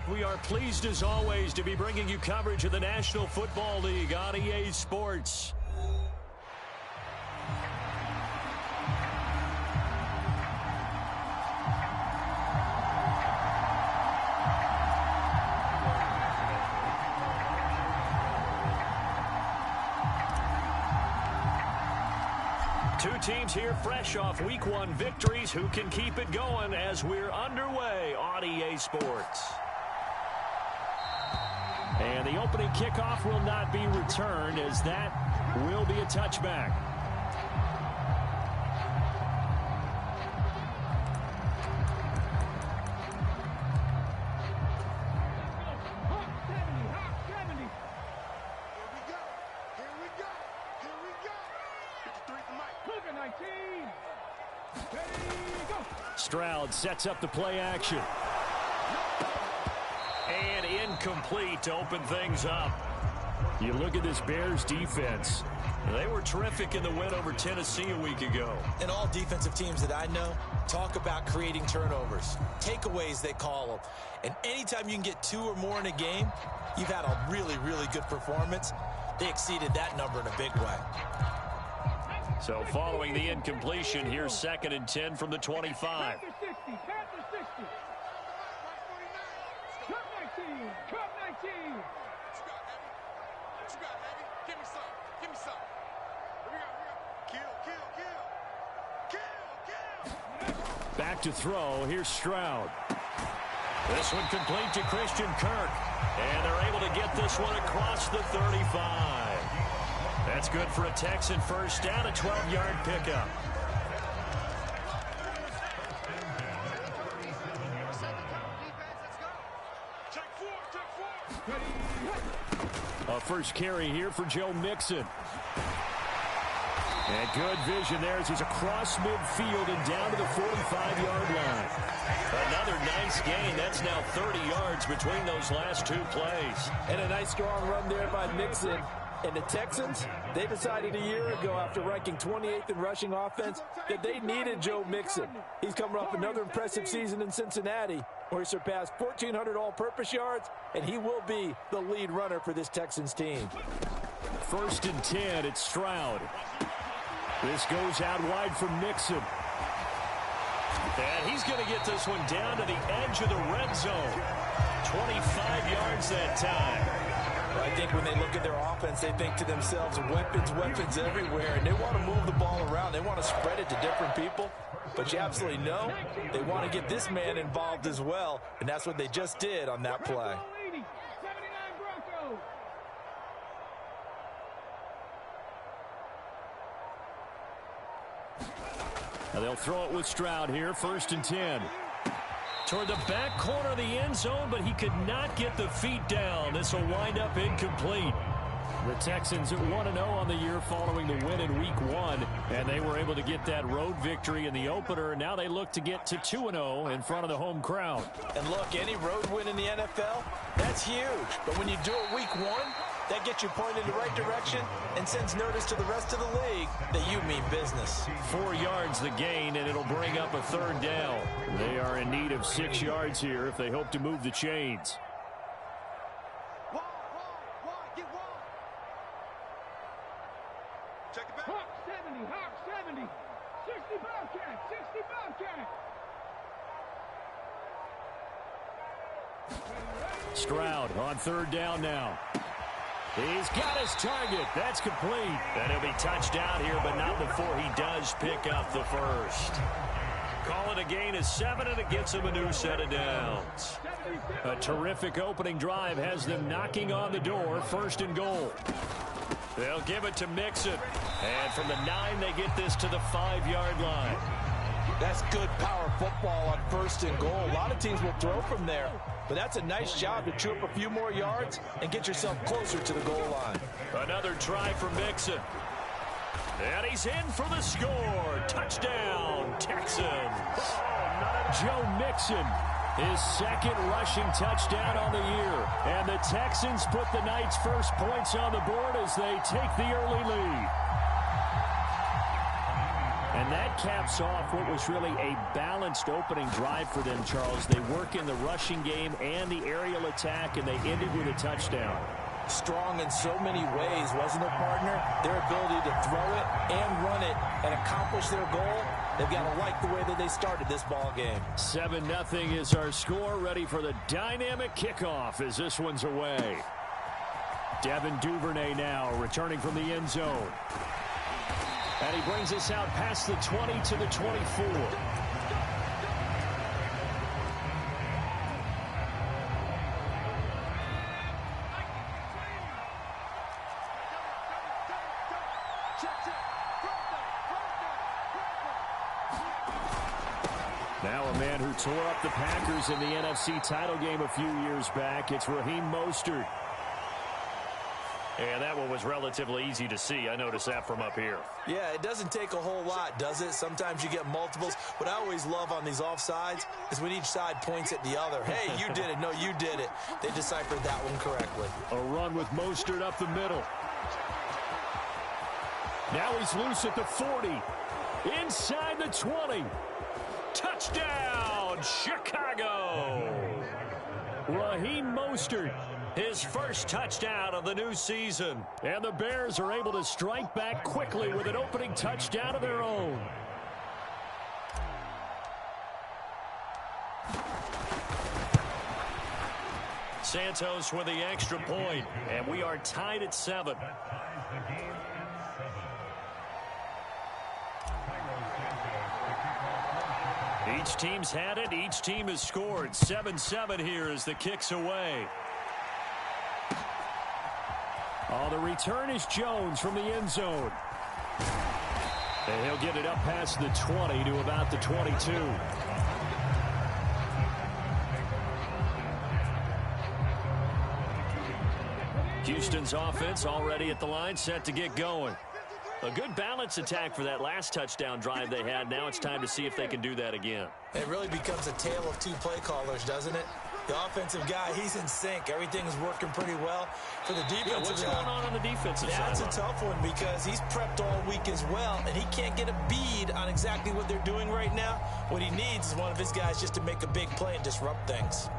back. We are pleased as always to be bringing you coverage of the National Football League on EA Sports. Two teams here fresh off Week 1 victories. Who can keep it going as we're underway on EA Sports? And the opening kickoff will not be returned, as that will be a touchback. Stroud sets up the play action. And incomplete to open things up. You look at this Bears defense. They were terrific in the win over Tennessee a week ago. And all defensive teams that I know talk about creating turnovers. Takeaways, they call them. And anytime you can get 2 or more in a game, you've had a really, really good performance. They exceeded that number in a big way. So following the incompletion, here's 2nd and 10 from the 25. Back to throw. Here's Stroud. This one complete to Christian Kirk. And they're able to get this one across the 35. That's good for a Texan first down, a 12-yard pickup. A first carry here for Joe Mixon. And good vision there as he's across midfield and down to the 45-yard line. Another nice gain. That's now 30 yards between those last 2 plays. And a nice strong run there by Mixon. And the Texans, they decided a year ago after ranking 28th in rushing offense that they needed Joe Mixon. He's coming off another impressive season in Cincinnati where he surpassed 1,400 all-purpose yards, and he will be the lead runner for this Texans team. 1st and 10, it's Stroud. This goes out wide for Mixon. And he's going to get this one down to the edge of the red zone. 25 yards that time. I think when they look at their offense, they think to themselves, weapons, weapons everywhere, and they want to move the ball around. They want to spread it to different people, but you absolutely know they want to get this man involved as well, and that's what they just did on that play. Now they'll throw it with Stroud here, 1st and 10. Toward the back corner of the end zone, but he could not get the feet down. This will wind up incomplete. The Texans at 1-0 on the year following the win in Week 1, and they were able to get that road victory in the opener, and now they look to get to 2-0 in front of the home crowd. And look, any road win in the NFL, that's huge. But when you do it Week 1, that gets you pointed in the right direction and sends notice to the rest of the league that you mean business. 4 yards the gain, and it'll bring up a 3rd down. They are in need of 6 yards here if they hope to move the chains. Check it back. Hawk 70, 60 Bobcat, 60 Bobcat. Stroud on 3rd down now. He's got his target. That's complete. And he'll be touched out here, but not before he does pick up the first. Call it a gain of 7, and it gets him a new set of downs. A terrific opening drive has them knocking on the door, 1st and goal. They'll give it to Mixon. And from the 9, they get this to the 5-yard line. That's good power football on 1st and goal. A lot of teams will throw from there, but that's a nice job to chew up a few more yards and get yourself closer to the goal line. Another try for Mixon. And he's in for the score. Touchdown, Texans. Joe Mixon, his 2nd rushing touchdown on the year. And the Texans put the Knights' first points on the board as they take the early lead. And that that caps off what was really a balanced opening drive for them, Charles. They work in the rushing game and the aerial attack, and they ended with a touchdown. Strong in so many ways, wasn't it, partner? Their ability to throw it and run it and accomplish their goal, they've got to like the way that they started this ball game. 7-0 is our score, ready for the dynamic kickoff as this one's away. Devin Duvernay now returning from the end zone. And he brings us out past the 20 to the 24. Now a man who tore up the Packers in the NFC title game a few years back. It's Raheem Mostert. And that one was relatively easy to see. I noticed that from up here. Yeah, it doesn't take a whole lot, does it? Sometimes you get multiples. What I always love on these offsides is when each side points at the other. Hey, you did it. No, you did it. They deciphered that one correctly. A run with Mostert up the middle. Now he's loose at the 40. Inside the 20. Touchdown, Chicago! Raheem Mostert, his first touchdown of the new season. And the Bears are able to strike back quickly with an opening touchdown of their own. Santos with the extra point, and we are tied at 7. Each team's had it. Each team has scored. 7-7 here as the kick's away. Oh, the return is Jones from the end zone. And he'll get it up past the 20 to about the 22. Houston's offense already at the line, set to get going. A good balance attack for that last touchdown drive they had. Now it's time to see if they can do that again. It really becomes a tale of two play callers, doesn't it? The offensive guy, he's in sync. Everything's working pretty well. For the defensive guy, what's going on the defensive side? That's a tough one because he's prepped all week as well, and he can't get a bead on exactly what they're doing right now. What he needs is one of his guys just to make a big play and disrupt things.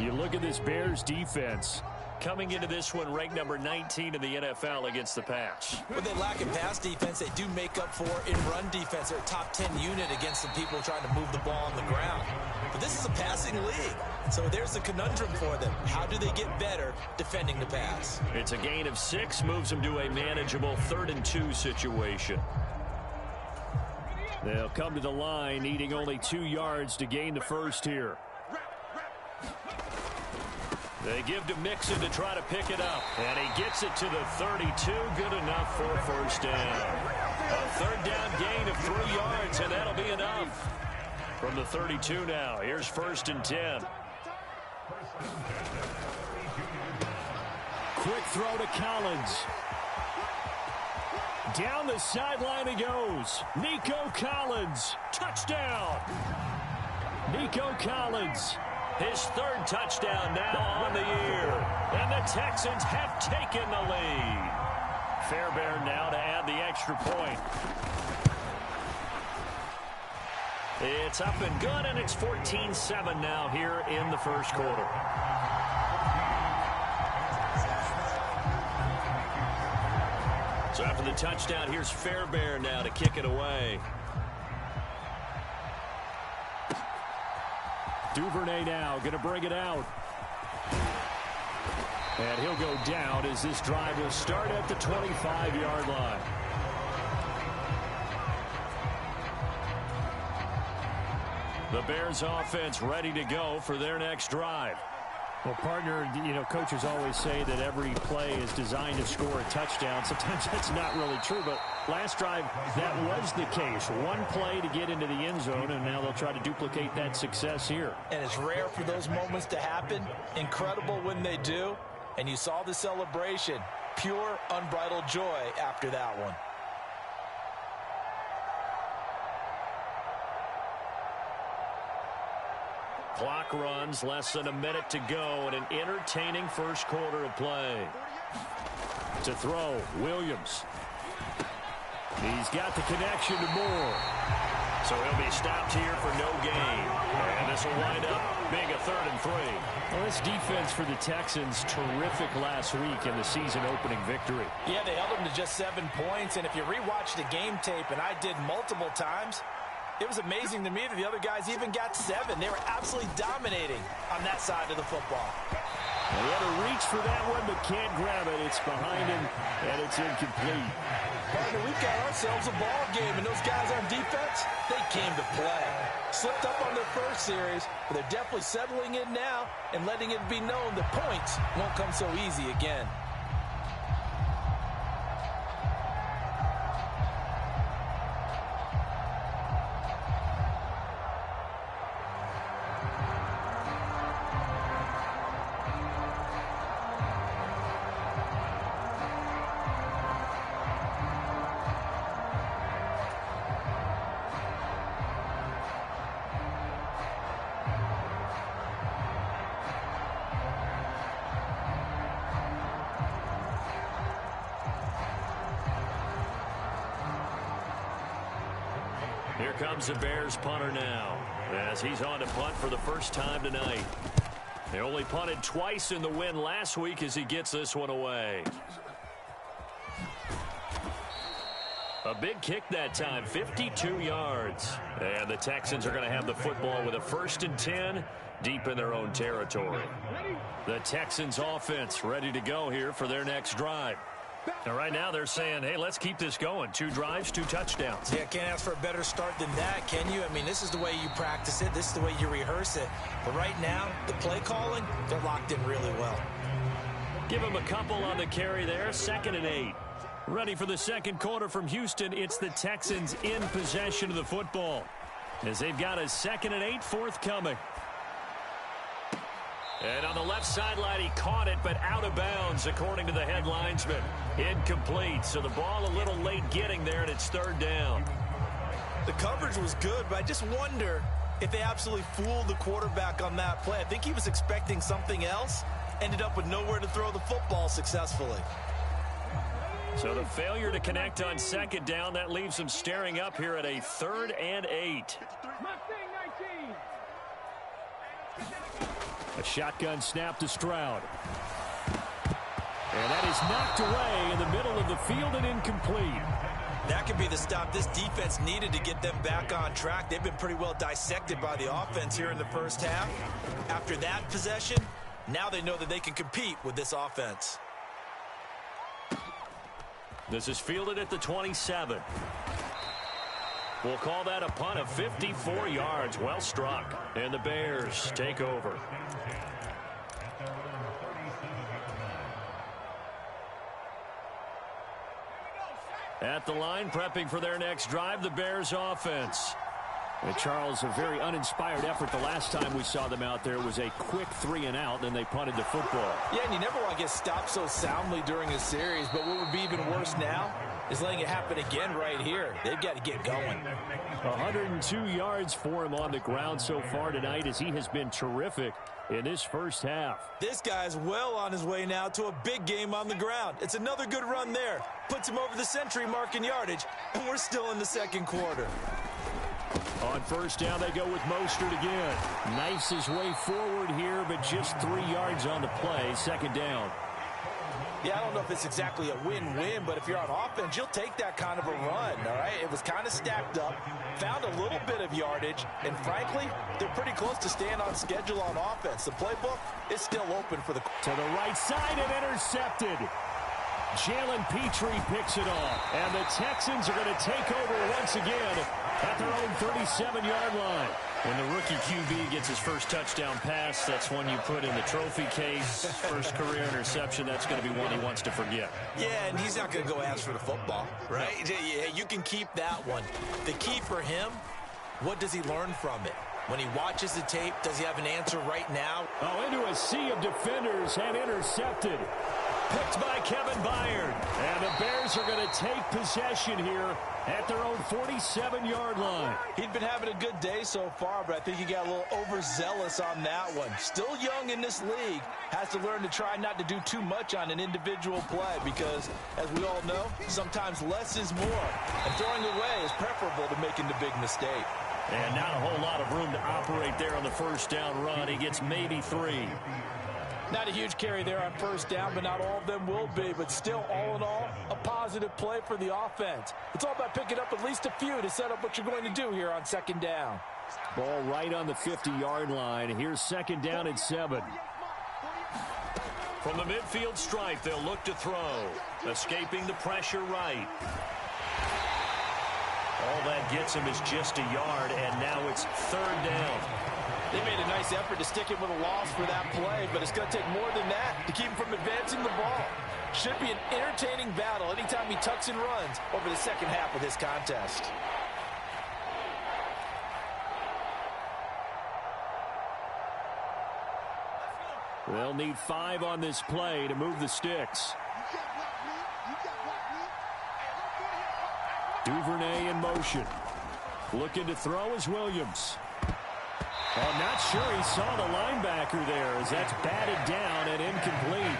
You look at this Bears defense. Coming into this one, ranked number 19 in the NFL against the pass. What they lack in pass defense, they do make up for in run defense. They're a top 10 unit against some people trying to move the ball on the ground. But this is a passing league, so there's a conundrum for them. How do they get better defending the pass? It's a gain of 6, moves them to a manageable 3rd and 2 situation. They'll come to the line, needing only 2 yards to gain the first here. They give to Mixon to try to pick it up. And he gets it to the 32. Good enough for a first down. A 3rd down gain of 3 yards, and that'll be enough. From the 32 now, here's 1st and 10. Quick throw to Collins. Down the sideline he goes. Nico Collins. Touchdown. Nico Collins. His 3rd touchdown now on the year. And the Texans have taken the lead. Fairbairn now to add the extra point. It's up and good, and it's 14-7 now here in the first quarter. So after the touchdown, here's Fairbairn now to kick it away. Duvernay now going to bring it out. And he'll go down as this drive will start at the 25-yard line. The Bears offense ready to go for their next drive. Well, partner, you know, coaches always say that every play is designed to score a touchdown. Sometimes that's not really true, but last drive, that was the case. One play to get into the end zone, and now they'll try to duplicate that success here. And it's rare for those moments to happen. Incredible when they do. And you saw the celebration. Pure, unbridled joy after that one. Clock runs, less than a minute to go, and an entertaining first quarter of play. To throw, Williams. He's got the connection to Moore. So he'll be stopped here for no gain. And this will wind up being a 3rd and 3. Well, this defense for the Texans, terrific last week in the season-opening victory. Yeah, they held them to just 7 points. And if you rewatch the game tape, and I did multiple times, it was amazing to me that the other guys even got 7. They were absolutely dominating on that side of the football. And he had to reach for that one, but can't grab it. It's behind him, and it's incomplete. Partner, we've got ourselves a ball game, and those guys on defense, they came to play. Slipped up on their first series, but they're definitely settling in now and letting it be known that points won't come so easy again. Here comes the Bears punter now, as he's on to punt for the first time tonight. They only punted twice in the win last week as he gets this one away. A big kick that time, 52 yards. And the Texans are going to have the football with a 1st and 10 deep in their own territory. The Texans offense ready to go here for their next drive. Now, right now, they're saying, hey, let's keep this going. 2 drives, 2 touchdowns. Yeah, can't ask for a better start than that, can you? I mean, this is the way you practice it. This is the way you rehearse it. But right now, the play calling, they're locked in really well. Give him a couple on the carry there. 2nd and 8. Ready for the second quarter from Houston. It's the Texans in possession of the football, as they've got a 2nd and 8 forthcoming. And on the left sideline, he caught it, but out of bounds, according to the head linesman. Incomplete, so the ball a little late getting there, and it's 3rd down. The coverage was good, but I just wonder if they absolutely fooled the quarterback on that play. I think he was expecting something else, ended up with nowhere to throw the football successfully. So the failure to connect on 2nd down, that leaves them staring up here at a 3rd and 8. A shotgun snap to Stroud. And that is knocked away in the middle of the field and incomplete. That could be the stop this defense needed to get them back on track. They've been pretty well dissected by the offense here in the first half. After that possession, now they know that they can compete with this offense. This is fielded at the 27. We'll call that a punt of 54 yards. Well struck. And the Bears take over. At the line, prepping for their next drive, the Bears offense. And Charles, a very uninspired effort the last time we saw them out there. It was a quick 3 and out, then they punted the football. Yeah, and you never want to get stopped so soundly during a series, but what would be even worse now is letting it happen again right here. They've got to get going. 102 yards for him on the ground so far tonight, as he has been terrific in this first half. This guy's well on his way now to a big game on the ground. It's another good run there. Puts him over the century mark in yardage, and we're still in the second quarter. On first down, they go with Mostert again. Knifes his way forward here, but just 3 yards on the play. 2nd down. Yeah, I don't know if it's exactly a win-win, but if you're on offense, you'll take that kind of a run, all right? It was kind of stacked up, found a little bit of yardage, and frankly, they're pretty close to staying on schedule on offense. The playbook is still open for the... To the right side and intercepted. Jalen Petrie picks it off, and the Texans are going to take over once again at their own 37-yard line. When the rookie QB gets his first touchdown pass, that's one you put in the trophy case. First career interception, that's going to be one he wants to forget. Yeah, and he's not going to go ask for the football, right? No. Yeah, you can keep that one. The key for him, what does he learn from it? When he watches the tape, does he have an answer right now? Oh, into a sea of defenders and intercepted. Picked by Kevin Byard. And the Bears are going to take possession here at their own 47-yard line. He'd been having a good day so far, but I think he got a little overzealous on that one. Still young in this league. Has to learn to try not to do too much on an individual play because, as we all know, sometimes less is more. And throwing away is preferable to making the big mistake. And not a whole lot of room to operate there on the first down run. He gets maybe 3. Not a huge carry there on first down, but not all of them will be. But still, all in all, a positive play for the offense. It's all about picking up at least a few to set up what you're going to do here on second down. Ball right on the 50-yard line. Here's second down and 7. From the midfield stripe, they'll look to throw. Escaping the pressure right. All that gets him is just a yard, and now it's third down. They made a nice effort to stick him with a loss for that play, but it's going to take more than that to keep him from advancing the ball. Should be an entertaining battle anytime he tucks and runs over the second half of this contest. They'll need 5 on this play to move the sticks. Duvernay in motion. Looking to throw is Williams. I'm not sure he saw the linebacker there as that's batted down and incomplete.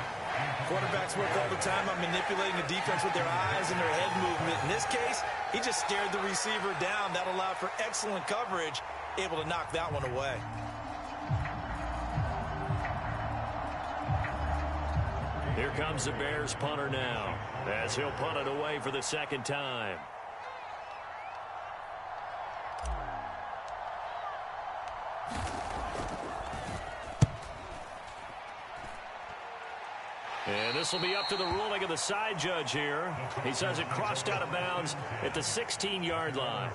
Quarterbacks work all the time on manipulating the defense with their eyes and their head movement. In this case, he just stared the receiver down. That allowed for excellent coverage, able to knock that one away. Here comes the Bears punter now, as he'll punt it away for the second time. And this will be up to the ruling of the side judge here. He says it crossed out of bounds at the 16-yard line.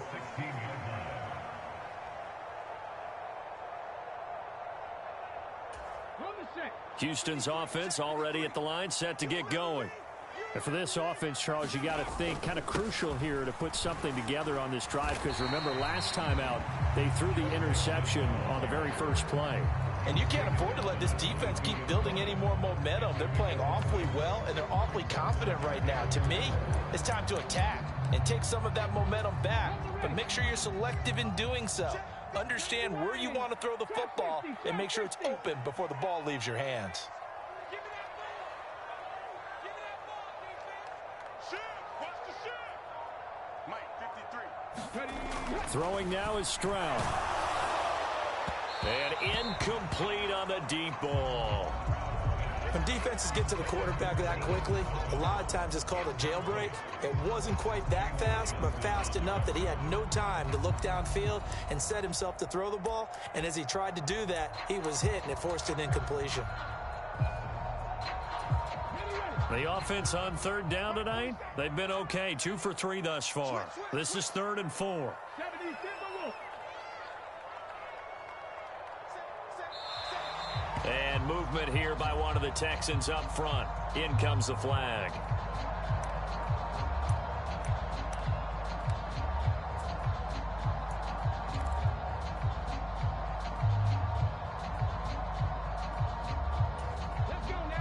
Houston's offense already at the line, set to get going. And for this offense, Charles, you got to think kind of crucial here to put something together on this drive, because remember last time out they threw the interception on the very first play. And you can't afford to let this defense keep building any more momentum. They're playing awfully well, and they're awfully confident right now. To me, it's time to attack and take some of that momentum back, but make sure you're selective in doing so. Understand where you want to throw the football and make sure it's open before the ball leaves your hands. Throwing now is Stroud. And incomplete on the deep ball. When defenses get to the quarterback that quickly, a lot of times it's called a jailbreak. It wasn't quite that fast, but fast enough that he had no time to look downfield and set himself to throw the ball. And as he tried to do that, he was hit, and it forced an incompletion. The offense on third down tonight, they've been okay. 2 for 3 thus far. This is 3rd and 4. And movement here by one of the Texans up front. In comes the flag.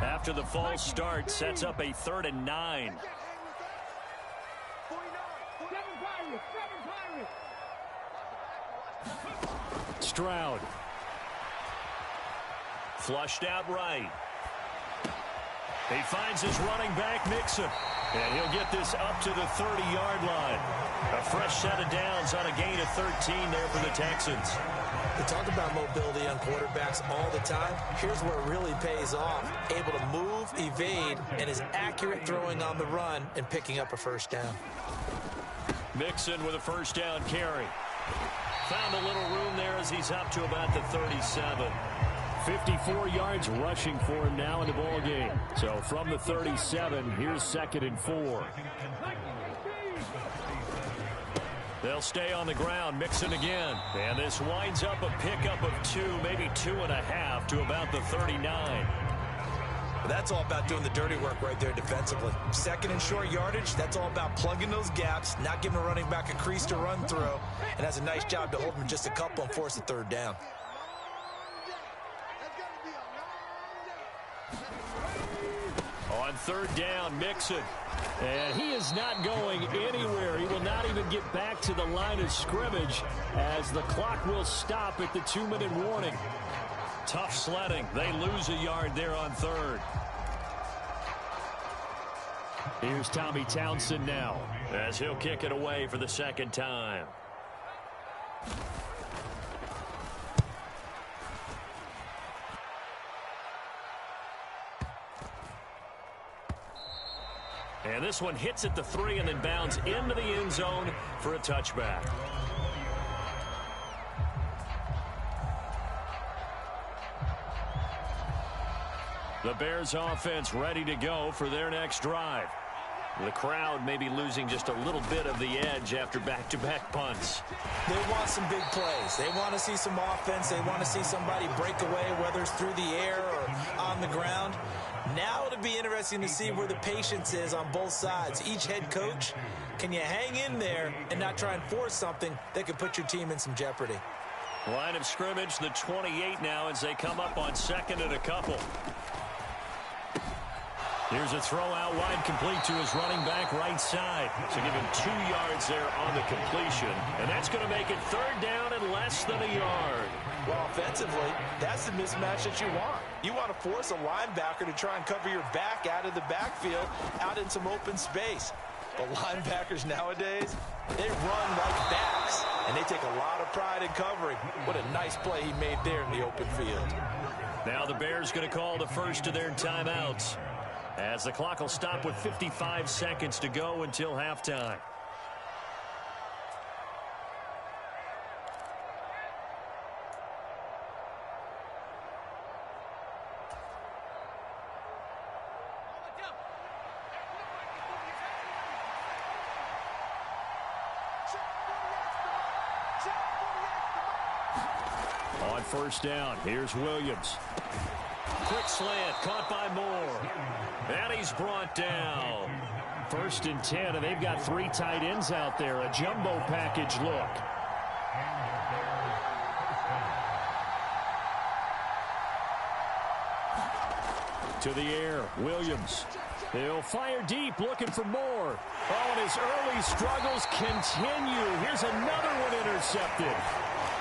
After the false start, sets up a 3rd and 9. Stroud. Flushed out right. He finds his running back, Mixon. And he'll get this up to the 30-yard line. A fresh set of downs on a gain of 13 there for the Texans. We talk about mobility on quarterbacks all the time. Here's where it really pays off. Able to move, evade, and is accurate throwing on the run and picking up a first down. Mixon with a first down carry. Found a little room there as he's up to about the 37. 54 yards rushing for him now in the ball game. So from the 37, here's 2nd and 4. They'll stay on the ground, Mixon again. And this winds up a pickup of 2, maybe 2.5 to about the 39. That's all about doing the dirty work right there defensively. 2nd and short yardage, that's all about plugging those gaps, not giving a running back a crease to run through, and has a nice job to hold him just a couple and force a 3rd down. On third down, Mixon. And he is not going anywhere. He will not even get back to the line of scrimmage as the clock will stop at the 2-minute warning. Tough sledding. They lose a yard there on third. Here's Tommy Townsend now, as he'll kick it away for the second time. And this one hits at the 3 and then bounds into the end zone for a touchback. The Bears offense ready to go for their next drive. The crowd may be losing just a little bit of the edge after back-to-back punts. They want some big plays. They want to see some offense. They want to see somebody break away, whether it's through the air or on the ground. Now it'll be interesting to see where the patience is on both sides. Each head coach, can you hang in there and not try and force something that could put your team in some jeopardy? Line of scrimmage, the 28 now as they come up on second and a couple. Here's a throw out wide, complete to his running back right side. So give him 2 yards there on the completion. And that's going to make it third down and less than a yard. Well, offensively, that's the mismatch that you want. You want to force a linebacker to try and cover your back out of the backfield, out in some open space. But linebackers nowadays, they run like backs, and they take a lot of pride in covering. What a nice play he made there in the open field. Now the Bears going to call the first of their timeouts, as the clock will stop with 55 seconds to go until halftime. On first down, here's Williams. Quick slant, caught by Moore. And he's brought down. 1st and 10, and they've got 3 tight ends out there. A jumbo package look. To the air, Williams. He'll fire deep, looking for more. Oh, and his early struggles continue. Here's another one intercepted.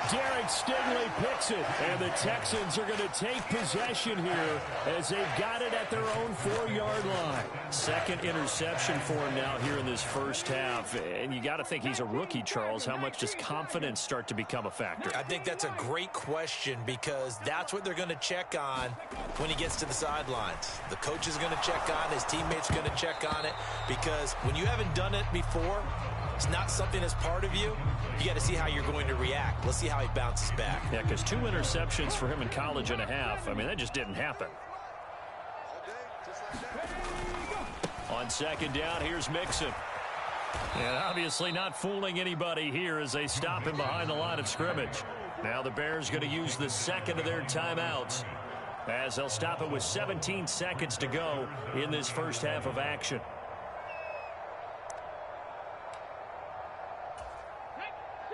Derek Stingley picks it, and the Texans are going to take possession here as they've got it at their own 4-yard line. Second interception for him now here in this first half, and you got to think he's a rookie, Charles. How much does confidence start to become a factor? I think that's a great question because that's what they're going to check on when he gets to the sidelines. The coach is going to check on, his teammates are going to check on it, because when you haven't done it before, it's not something that's part of you. You got to see how you're going to react. Let's see how he bounces back. Yeah, because 2 interceptions for him in college and a half. I mean, that just didn't happen. On second down, here's Mixon. And obviously not fooling anybody here as they stop him behind the line of scrimmage. Now the Bears going to use the second of their timeouts as they'll stop it with 17 seconds to go in this first half of action.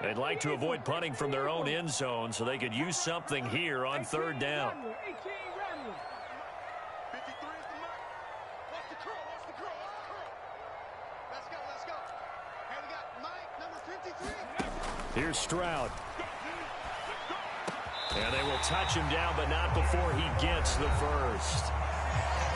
They'd like to avoid punting from their own end zone, so they could use something here on third down. Here's Stroud. And they will touch him down, but not before he gets the first.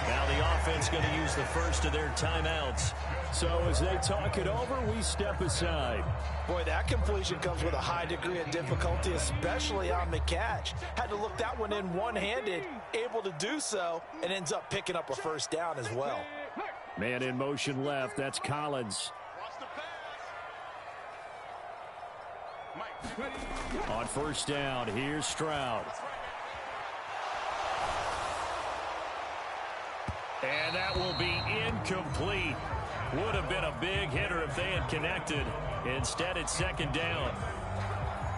Now the offense going to use the first of their timeouts. So as they talk it over, we step aside. Boy, that completion comes with a high degree of difficulty, especially on the catch. Had to look that one in one-handed, able to do so, and ends up picking up a first down as well. Man in motion left. That's Collins. On first down, here's Stroud. And that will be incomplete. Would have been a big hitter if they had connected. Instead, it's second down.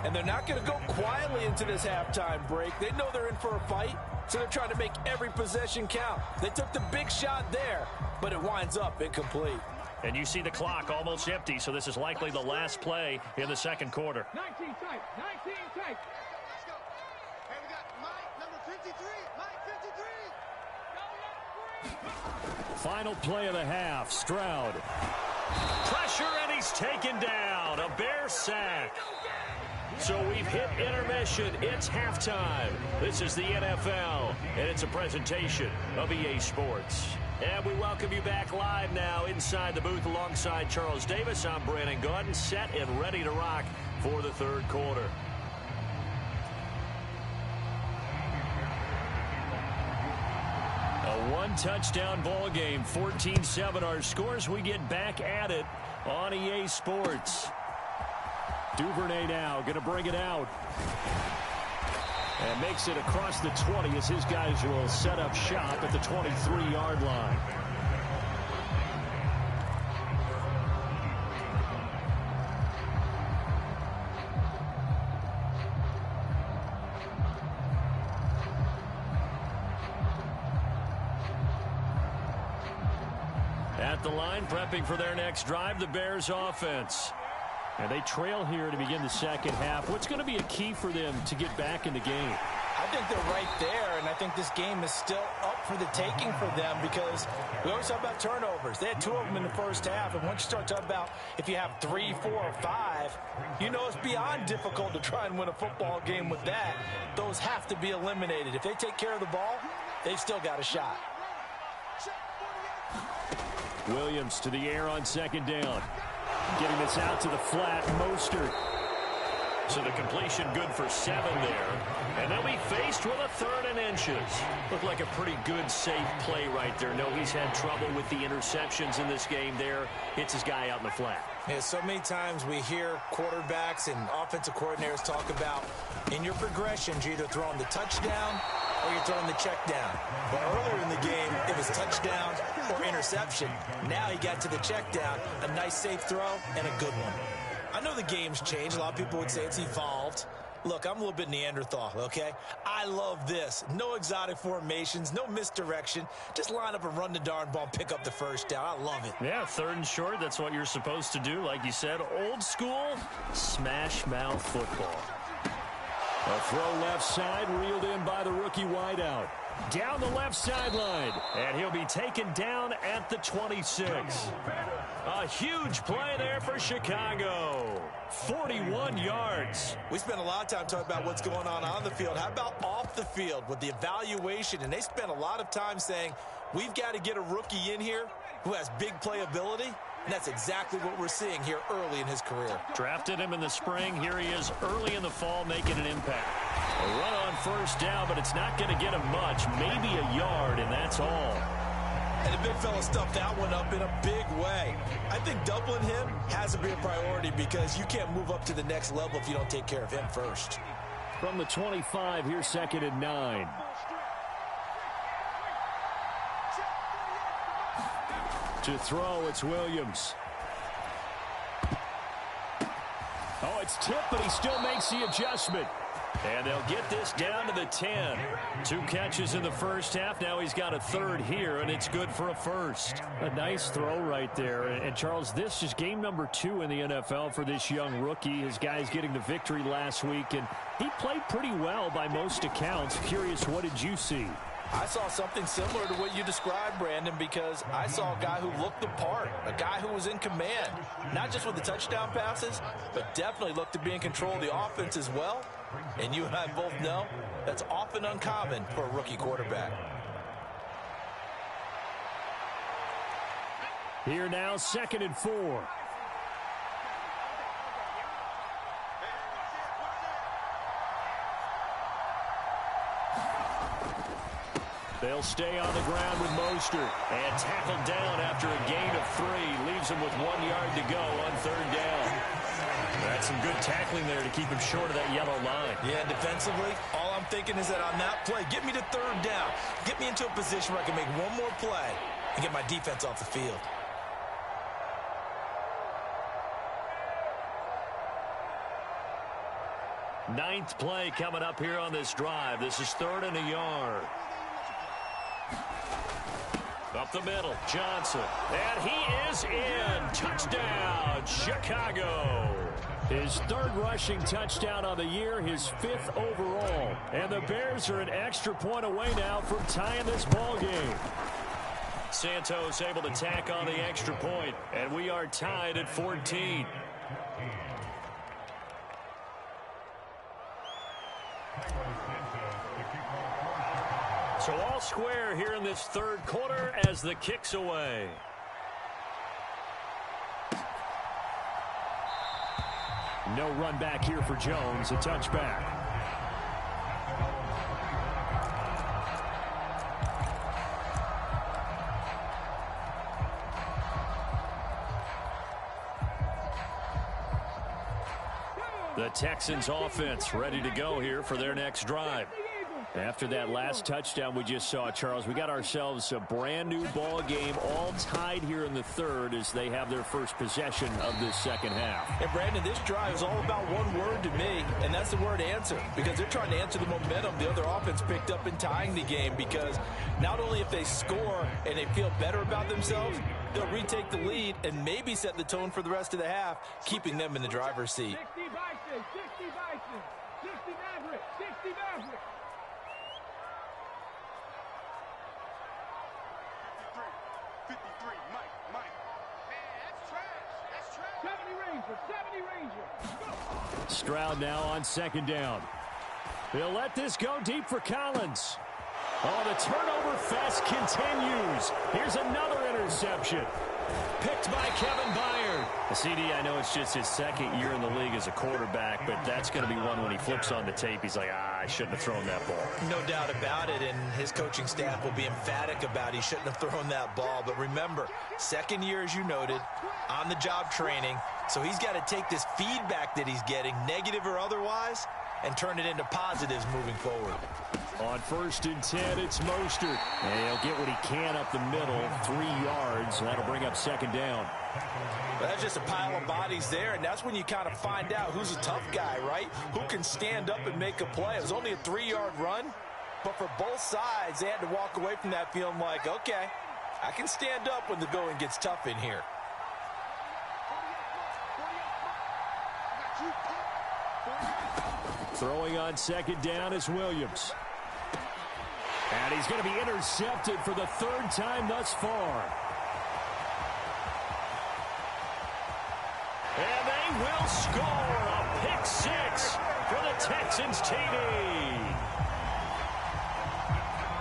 And they're not going to go quietly into this halftime break. They know they're in for a fight, so they're trying to make every possession count. They took the big shot there, but it winds up incomplete. And you see the clock almost empty, so this is likely the last play in the second quarter. 19 tight, 19 tight. Let's go. Hey, we got Mike, number 53. Mike, 53. Final play of the half. Stroud. Pressure, and he's taken down. A Bear sack. So we've hit intermission. It's halftime. This is the NFL, and it's a presentation of EA Sports. And we welcome you back live now inside the booth alongside Charles Davis. I'm Brandon Gaudin, set and ready to rock for the third quarter. A one-touchdown ball game, 14-7 our scores. We get back at it on EA Sports. Duvernay now going to bring it out. And makes it across the 20 as his guys will set up shop at the 23-yard line. At the line, prepping for their next drive, the Bears offense. And they trail here to begin the second half. What's going to be a key for them to get back in the game? I think they're right there, and I think this game is still up for the taking for them because we always talk about turnovers. They had 2 of them in the first half, and once you start talking about if you have 3, 4, or 5, you know it's beyond difficult to try and win a football game with that. Those have to be eliminated. If they take care of the ball, they've still got a shot. Williams to the air on second down. Getting this out to the flat, Mostert. So the completion good for 7 there. And they'll be faced with a 3rd and inches. Looked like a pretty good, safe play right there. No, he's had trouble with the interceptions in this game there. Hits his guy out in the flat. Yeah, so many times we hear quarterbacks and offensive coordinators talk about in your progressions, you're either throwing the touchdown or you're throwing the check down. But earlier in the game, it was touchdown or interception. Now he got to the check down, a nice safe throw, and a good one. I know the game's changed. A lot of people would say it's evolved. Look, I'm a little bit Neanderthal, okay? I love this. No exotic formations, no misdirection. Just line up and run the darn ball and pick up the first down. I love it. Yeah, 3rd and short, that's what you're supposed to do. Like you said, old school, smash mouth football. A throw left side, reeled in by the rookie wideout. Down the left sideline, and he'll be taken down at the 26. A huge play there for Chicago. 41 yards. We spent a lot of time talking about what's going on the field. How about off the field with the evaluation? And they spent a lot of time saying, we've got to get a rookie in here who has big playability. And that's exactly what we're seeing here early in his career. Drafted him in the spring. Here he is early in the fall making an impact. A run on first down, but it's not going to get him much. Maybe a yard, and that's all. And the big fella stuffed that one up in a big way. I think doubling him has to be a priority because you can't move up to the next level if you don't take care of him first. From the 25, here's 2nd and 9. To throw, it's Williams. Oh, it's tipped, but he still makes the adjustment. And they'll get this down to the 10. 2 catches in the first half. Now he's got a 3rd here, and it's good for a 1st. A nice throw right there. And Charles, this is game number 2 in the NFL for this young rookie. His guys getting the victory last week, and he played pretty well by most accounts. Curious, what did you see? I saw something similar to what you described, Brandon, because I saw a guy who looked the part, a guy who was in command, not just with the touchdown passes, but definitely looked to be in control of the offense as well. And you and I both know that's often uncommon for a rookie quarterback. Here now, 2nd and 4. They'll stay on the ground with Mostert. And tackled down after a gain of 3. Leaves him with 1 yard to go on 3rd down. That's some good tackling there to keep him short of that yellow line. Yeah, defensively, all I'm thinking is that on that play, get me to 3rd down. Get me into a position where I can make one more play and get my defense off the field. Ninth play coming up here on this drive. This is 3rd and a yard. Up the middle, Johnson. And he is in. Touchdown, Chicago. His 3rd rushing touchdown on the year, his 5th overall. And the Bears are an extra point away now from tying this ball game. Santos able to tack on the extra point, and we are tied at 14. So all square here in this third quarter as the kick's away. No run back here for Jones. A touchback. The Texans offense ready to go here for their next drive. After that last touchdown we just saw, Charles, we got ourselves a brand new ball game, all tied here in the third as they have their first possession of this second half. And Brandon, this drive is all about one word to me, and that's the word answer, because they're trying to answer the momentum the other offense picked up in tying the game, because not only if they score and they feel better about themselves, they'll retake the lead and maybe set the tone for the rest of the half, keeping them in the driver's seat. 60 Bison, 60 Bison, 60 Maverick, 60 Maverick. 53, Mike. Man, that's trash. 70 Ranger. Go. Stroud now on second down. They'll let this go deep for Collins. Oh, the turnover fest continues. Here's another interception. Picked by Kevin Byard. CD, I know it's just his second year in the league as a quarterback, but that's going to be one when he flips on the tape. He's like, I shouldn't have thrown that ball. No doubt about it, and his coaching staff will be emphatic about he shouldn't have thrown that ball. But remember, second year, as you noted, on-the-job training, so he's got to take this feedback that he's getting, negative or otherwise, and turn it into positives moving forward. On 1st and 10, it's Mostert. And he'll get what he can up the middle, 3 yards. That'll bring up second down. But that's just a pile of bodies there, and that's when you kind of find out who's a tough guy, right? Who can stand up and make a play. It was only a 3-yard run, but for both sides, they had to walk away from that feeling like, okay, I can stand up when the going gets tough in here. Throwing on second down is Williams. And he's going to be intercepted for the 3rd time thus far. And they will score a pick 6 for the Texans TD.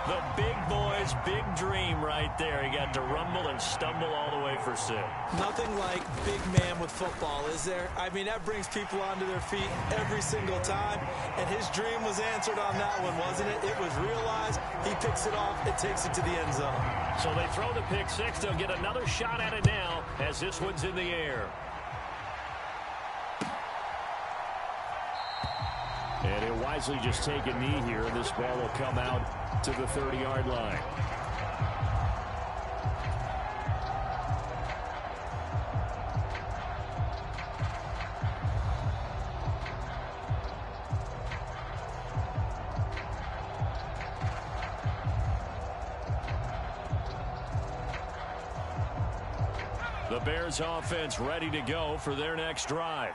The big boy's big dream right there. He got to rumble and stumble all the way for 6. Nothing like big man with football, is there? I mean, that brings people onto their feet every single time, and his dream was answered on that one, wasn't it? It was realized. He picks it off. It takes it to the end zone. So they throw the pick 6. They'll get another shot at it now as this one's in the air. And he'll wisely just take a knee here, and this ball will come out to the 30-yard line. The Bears offense ready to go for their next drive.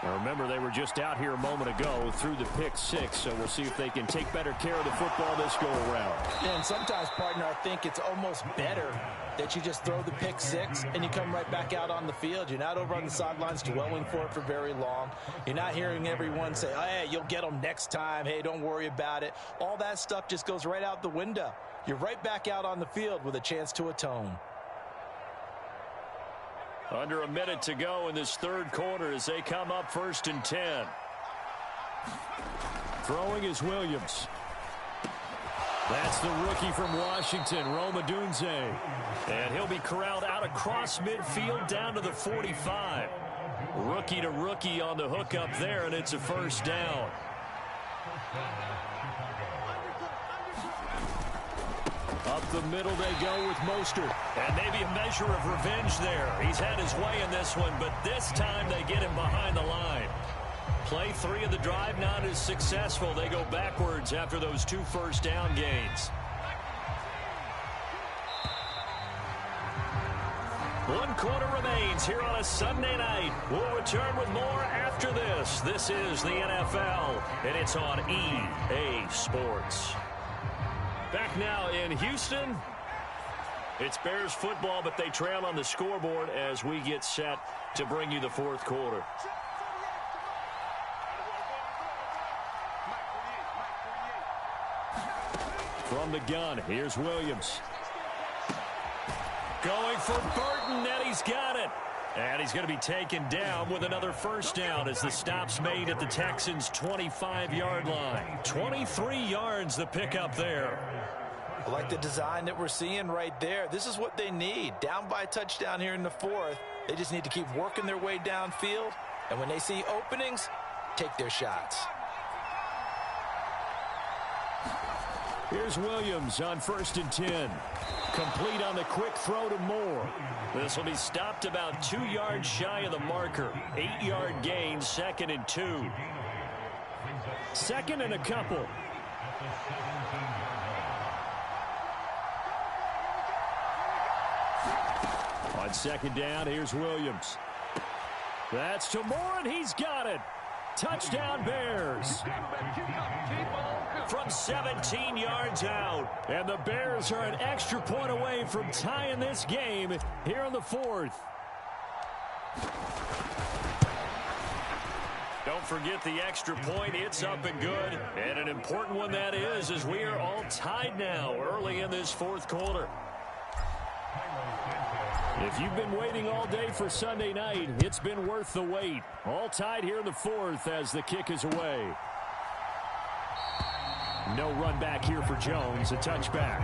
Now remember, they were just out here a moment ago through the pick 6, so we'll see if they can take better care of the football this go-around. And sometimes, partner, I think it's almost better that you just throw the pick 6 and you come right back out on the field. You're not over on the sidelines dwelling for it for very long. You're not hearing everyone say, oh, hey, you'll get them next time. Hey, don't worry about it. All that stuff just goes right out the window. You're right back out on the field with a chance to atone. Under a minute to go in this third quarter as they come up 1st and 10. Throwing is Williams. That's the rookie from Washington, Rome Odunze. And he'll be corralled out across midfield down to the 45. Rookie to rookie on the hook up there, and it's a 1st down. Up the middle they go with Mostert. And maybe a measure of revenge there. He's had his way in this one, but this time they get him behind the line. Play 3 of the drive not as successful. They go backwards after those 2 first down gains. 1 quarter remains here on a Sunday night. We'll return with more after this. This is the NFL, and it's on EA Sports. Back now in Houston. It's Bears football, but they trail on the scoreboard as we get set to bring you the fourth quarter. From the gun, here's Williams. Going for Burton, and he's got it. And he's going to be taken down with another first down as the stop's made at the Texans' 25-yard line. 23 yards the pickup there. I like the design that we're seeing right there. This is what they need. Down by a touchdown here in the fourth. They just need to keep working their way downfield. And when they see openings, take their shots. Here's Williams on 1st and 10. Complete on the quick throw to Moore. This will be stopped about 2 yards shy of the marker. 8-yard gain, 2nd and 2. Second and a couple. On 2nd down, here's Williams. That's to Moore, and he's got it. Touchdown Bears. From 17 yards out. And the Bears are an extra point away from tying this game here in the fourth. Don't forget the extra point. It's up and good. And an important one that is, as we are all tied now early in this fourth quarter. If you've been waiting all day for Sunday night, it's been worth the wait. All tied here in the fourth as the kick is away. No run back here for Jones, a touchback.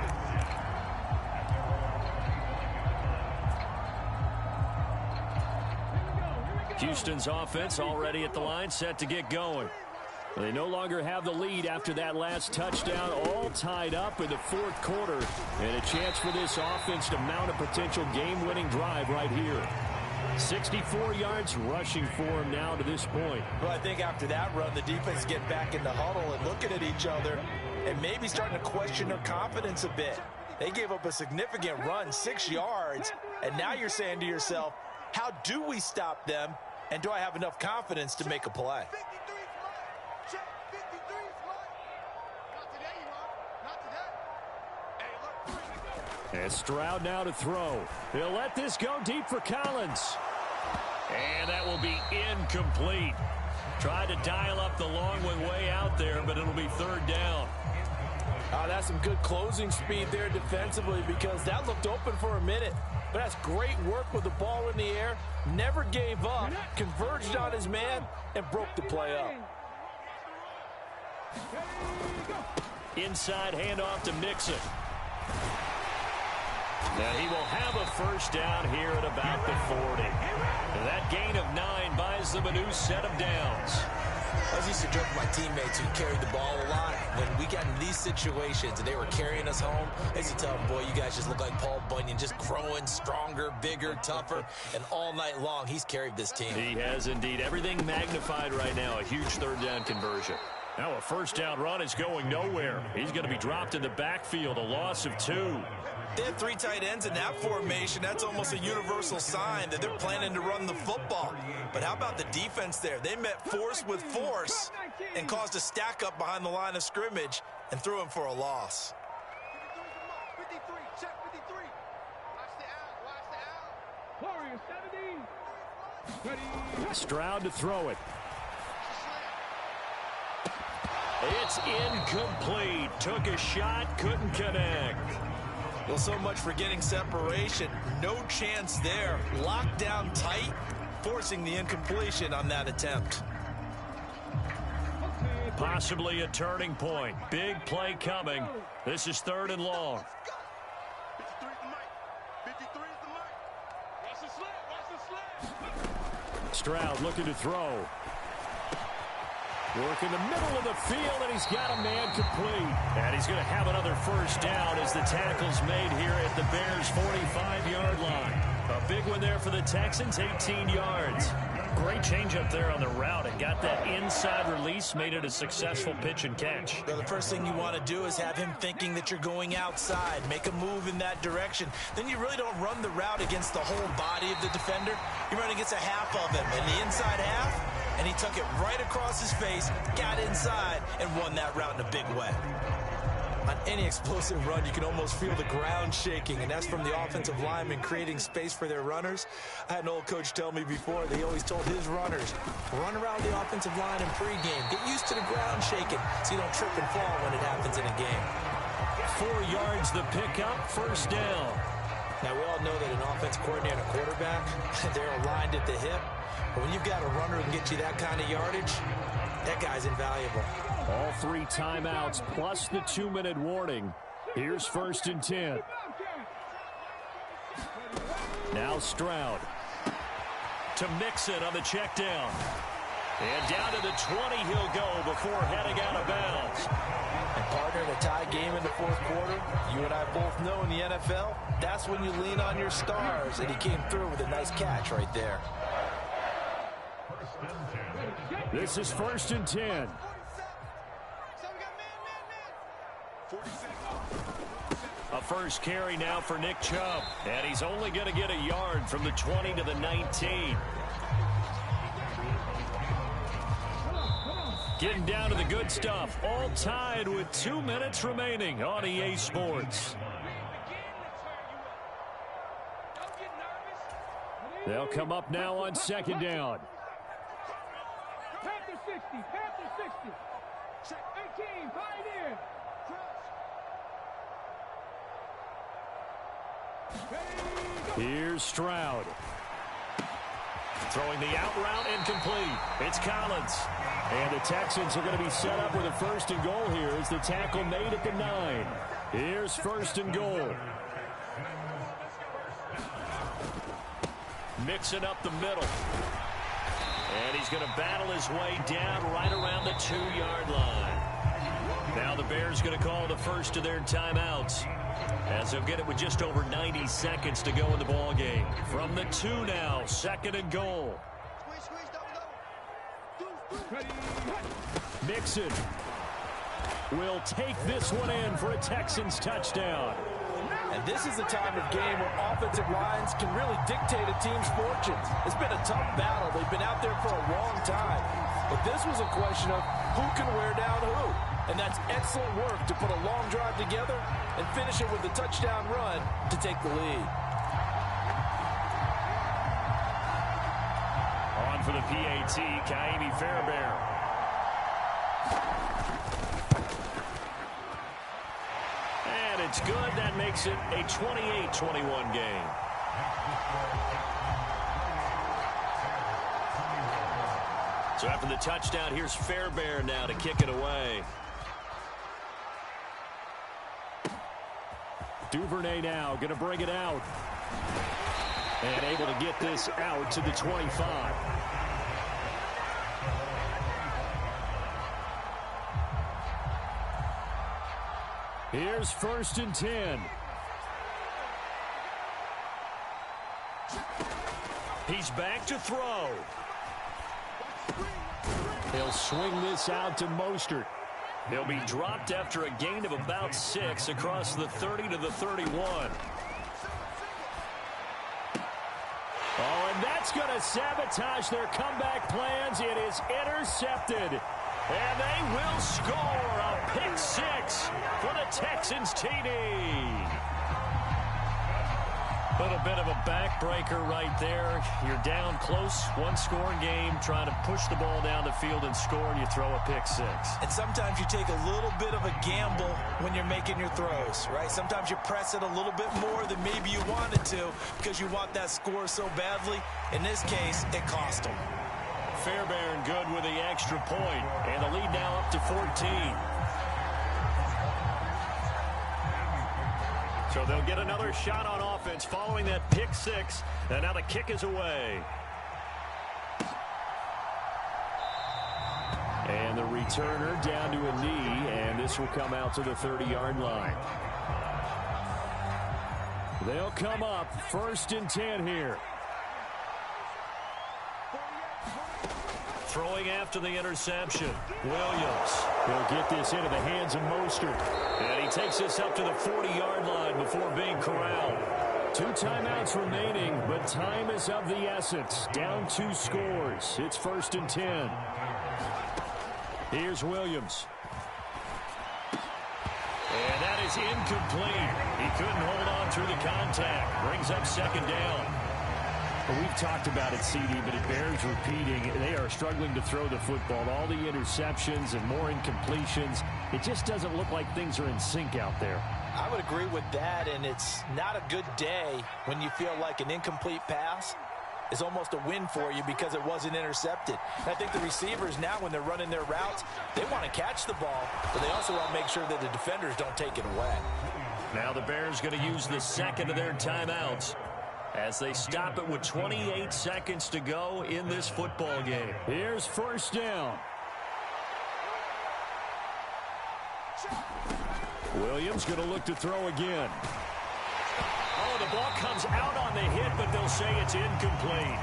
Houston's offense already at the line, set to get going. They no longer have the lead after that last touchdown, all tied up in the fourth quarter. And a chance for this offense to mount a potential game-winning drive right here. 64 yards rushing for him now to this point. Well, I think after that run, the defense get back in the huddle and looking at each other and maybe starting to question their confidence a bit. They gave up a significant run, 6 yards, and now you're saying to yourself, how do we stop them, and do I have enough confidence to make a play? And Stroud now to throw. He'll let this go deep for Collins. And that will be incomplete. Tried to dial up the long one way out there, but it'll be 3rd down. That's some good closing speed there defensively because that looked open for a minute. But that's great work with the ball in the air. Never gave up, converged on his man, and broke the play up. Inside handoff to Mixon. Now he will have a first down here at about the 40. And that gain of 9 buys them a new set of downs. I was used to joke with my teammates who carried the ball a lot. When we got in these situations and they were carrying us home, I used to tell them, boy, you guys just look like Paul Bunyan, just growing stronger, bigger, tougher. And all night long, he's carried this team. He has indeed. Everything magnified right now. A huge 3rd down conversion. Now a first down run is going nowhere. He's going to be dropped in the backfield, a loss of 2. They have 3 tight ends in that formation. That's almost a universal sign that they're planning to run the football. But how about the defense there? They met force with force and caused a stack up behind the line of scrimmage and threw him for a loss. 53, check 53. Watch the out, Warriors 70. Ready. Stroud to throw it. It's incomplete. Took a shot, couldn't connect. Well, so much for getting separation. No chance there. Locked down tight, forcing the incompletion on that attempt. Possibly a turning point. Big play coming. This is 3rd and long. 53 is the mic. 53 is the mic. Watch the slant. Watch the slant. Stroud looking to throw. Work in the middle of the field, and he's got a man complete. And he's going to have another first down as the tackle's made here at the Bears' 45-yard line. A big one there for the Texans, 18 yards. Great change up there on the route. It got that inside release, made it a successful pitch and catch. Well, the first thing you want to do is have him thinking that you're going outside, make a move in that direction. Then you really don't run the route against the whole body of the defender. You run against a half of him, and the inside half, and he took it right across his face, got inside, and won that route in a big way. On any explosive run, you can almost feel the ground shaking, and that's from the offensive linemen creating space for their runners. I had an old coach tell me before, they always told his runners, run around the offensive line in pregame. Get used to the ground shaking so you don't trip and fall when it happens in a game. 4 yards the pickup, first down. Now, we all know that an offense coordinator and a quarterback, they're aligned at the hip. But when you've got a runner who can get you that kind of yardage, that guy's invaluable. All 3 timeouts plus the 2-minute warning. Here's 1st and 10. Now Stroud. To Mixon on the check down. And down to the 20 he'll go before heading out of bounds. And partner, in a tie game in the fourth quarter, you and I both know in the NFL, that's when you lean on your stars. And he came through with a nice catch right there. This is 1st and 10. A first carry now for Nick Chubb. And he's only going to get a yard from the 20 to the 19. Getting down to the good stuff. All tied with 2 minutes remaining on EA Sports. They'll come up now on 2nd down. Panther 60, Panther 60. 18, Pioneer. Here's Stroud. Throwing the out route incomplete. It's Collins. And the Texans are going to be set up with a 1st and goal here as the tackle made at the 9. Here's 1st and goal. Mixing up the middle. And he's going to battle his way down right around the 2-yard line. Now the Bears going to call the first of their timeouts, as they'll get it with just over 90 seconds to go in the ball game. From the 2 now, 2nd and goal. Mixon will take this one in for a Texans touchdown. And this is the time of game where offensive lines can really dictate a team's fortunes. It's been a tough battle. They've been out there for a long time. But this was a question of who can wear down who. And that's excellent work to put a long drive together and finish it with a touchdown run to take the lead. On for the PAT, Ka'imi Fairbairn. And it's good. That makes it a 28-21 game. So after the touchdown, here's Fairbairn now to kick it away. Duvernay now going to bring it out. And able to get this out to the 25. Here's 1st and 10. He's back to throw. He'll swing this out to Mostert. He'll be dropped after a gain of about 6 across the 30 to the 31. Oh, and that's going to sabotage their comeback plans. It is intercepted. And they will score a pick 6 for the Texans TD. A little bit of a backbreaker right there. You're down close, one-scoring game, trying to push the ball down the field and score, and you throw a pick 6. And sometimes you take a little bit of a gamble when you're making your throws, right? Sometimes you press it a little bit more than maybe you wanted to because you want that score so badly. In this case, it cost them. Fairbairn good with the extra point, and the lead now up to 14. So they'll get another shot on offense following that pick 6, and now the kick is away. And the returner down to a knee, and this will come out to the 30-yard line. They'll come up 1st and 10 here. Throwing after the interception. Williams. He'll get this into the hands of Mostert. And he takes this up to the 40-yard line before being corralled. 2 timeouts remaining, but time is of the essence. Down 2 scores. It's 1st and 10. Here's Williams. And is incomplete. He couldn't hold on through the contact. Brings up second down. Well, we've talked about it, CD, but it bears repeating. They are struggling to throw the football. All the interceptions and more incompletions. It just doesn't look like things are in sync out there. I would agree with that, and it's not a good day when you feel like an incomplete pass is almost a win for you because it wasn't intercepted. And I think the receivers now, when they're running their routes, they want to catch the ball, but they also want to make sure that the defenders don't take it away. Now the Bears going to use the second of their timeouts as they stop it with 28 seconds to go in this football game. Here's first down. Williams going to look to throw again. Oh, the ball comes out on the hit, but they'll say it's incomplete.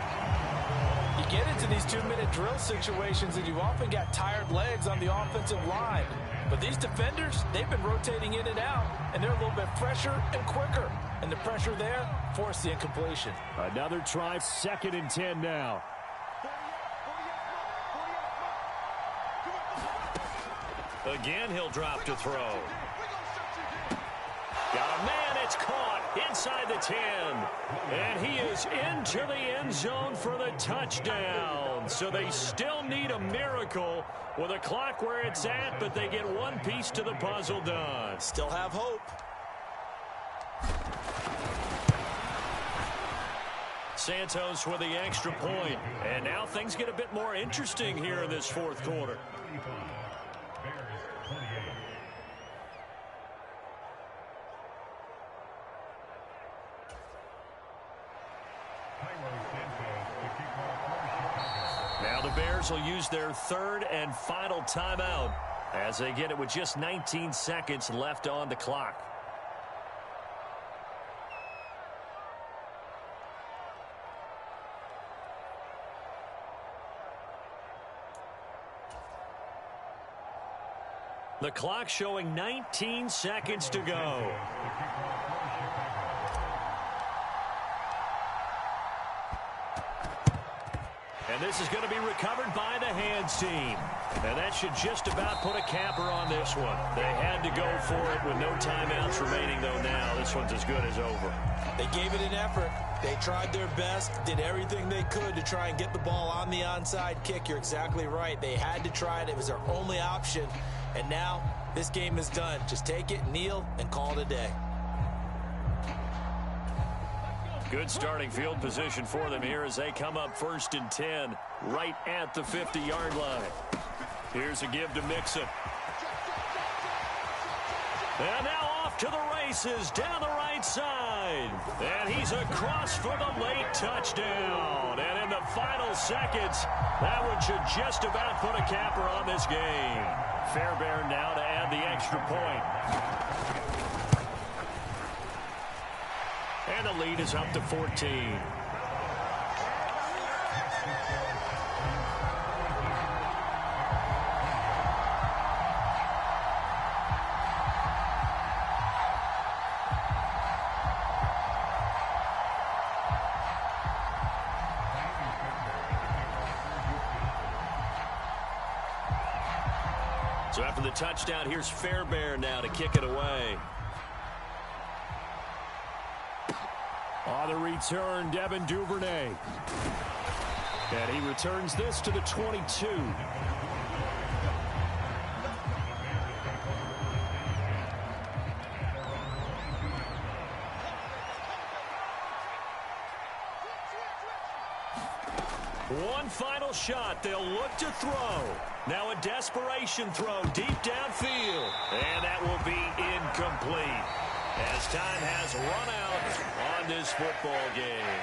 You get into these 2-minute drill situations, and you often got tired legs on the offensive line. But these defenders, they've been rotating in and out, and they're a little bit fresher and quicker. And the pressure there forced the incompletion. Another try, 2nd and 10 now. Again, he'll drop to throw. Got a man, it's caught inside the 10. And he is into the end zone for the touchdown. So they still need a miracle with a clock where it's at, but they get one piece to the puzzle done. Still have hope. Santos with the extra point. And now things get a bit more interesting here in this fourth quarter. Now the Bears will use their third and final timeout as they get it with just 19 seconds left on the clock. The clock showing 19 seconds to go. And this is going to be recovered by the hands team. And that should just about put a capper on this one. They had to go for it with no timeouts remaining, though now this one's as good as over. They gave it an effort. They tried their best, did everything they could to try and get the ball on the onside kick. You're exactly right. They had to try it. It was their only option. And now this game is done. Just take it, kneel, and call it a day. Good starting field position for them here as they come up 1st and 10 right at the 50-yard line. Here's a give to Mixon. And now off to the races down the right side. And he's across for the late touchdown. And in the final seconds, that one should just about put a capper on this game. Fairbairn now to add the extra point. And the lead is up to 14. So after the touchdown, here's Fairbairn now to kick it away. On the return, Devin Duvernay. And he returns this to the 22. One final shot. They'll look to throw. Now a desperation throw deep downfield. And that will be incomplete as time has run out on this football game.